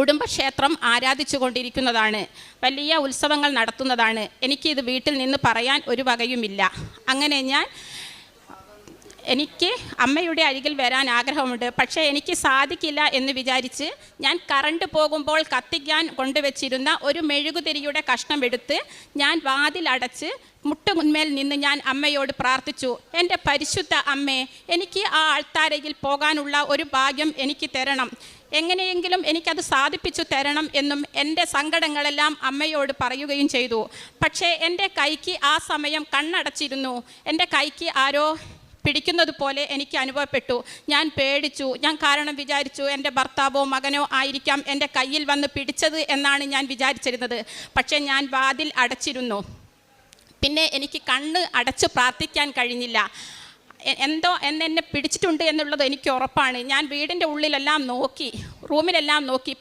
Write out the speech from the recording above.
കുടുംബക്ഷേത്രം ആരാധിച്ചു കൊണ്ടിരിക്കുന്നതാണ്, വലിയ ഉത്സവങ്ങൾ നടത്തുന്നതാണ്. എനിക്കിത് വീട്ടിൽ നിന്ന് പറയാൻ ഒരു വകയുമില്ല. അങ്ങനെ എനിക്ക് അമ്മയുടെ അരികിൽ വരാൻ ആഗ്രഹമുണ്ട്. പക്ഷേ എനിക്ക് സാധിക്കില്ല എന്ന് വിചാരിച്ച് ഞാൻ കറണ്ട് പോകുമ്പോൾ കത്തിക്കാൻ കൊണ്ടുവച്ചിരുന്ന ഒരു മെഴുകുതിരിയുടെ കഷ്ണം എടുത്ത് ഞാൻ വാതിലടച്ച് മുട്ടുമുന്മേൽ നിന്ന് ഞാൻ അമ്മയോട് പ്രാർത്ഥിച്ചു, എൻ്റെ പരിശുദ്ധ അമ്മേ, എനിക്ക് ആ ആൾത്താരയിൽ പോകാനുള്ള ഒരു ഭാഗ്യം എനിക്ക് തരണം, എങ്ങനെയെങ്കിലും എനിക്കത് സാധിപ്പിച്ചു തരണം എന്നും എൻ്റെ സങ്കടങ്ങളെല്ലാം അമ്മയോട് പറയുകയും ചെയ്തു. പക്ഷേ എൻ്റെ കൈക്ക് ആ സമയം കണ്ണടച്ചിരുന്നു. എൻ്റെ കൈക്ക് ആരോ പിടിക്കുന്നത് പോലെ എനിക്ക് അനുഭവപ്പെട്ടു. ഞാൻ പേടിച്ചു. ഞാൻ കാരണം വിചാരിച്ചു എൻ്റെ ഭർത്താവോ മകനോ ആയിരിക്കാം എൻ്റെ കയ്യിൽ വന്ന് പിടിച്ചത് എന്നാണ് ഞാൻ വിചാരിച്ചിരുന്നത്. പക്ഷേ ഞാൻ വാതിൽ അടച്ചിരുന്നു. പിന്നെ എനിക്ക് കണ്ണ് അടച്ച് പ്രാർത്ഥിക്കാൻ കഴിഞ്ഞില്ല. എന്തോ എന്നെ പിടിച്ചിട്ടുണ്ട് എന്നുള്ളത് എനിക്ക് ഉറപ്പാണ്. ഞാൻ വീടിൻ്റെ ഉള്ളിലെല്ലാം നോക്കി, റൂമിലെല്ലാം നോക്കി.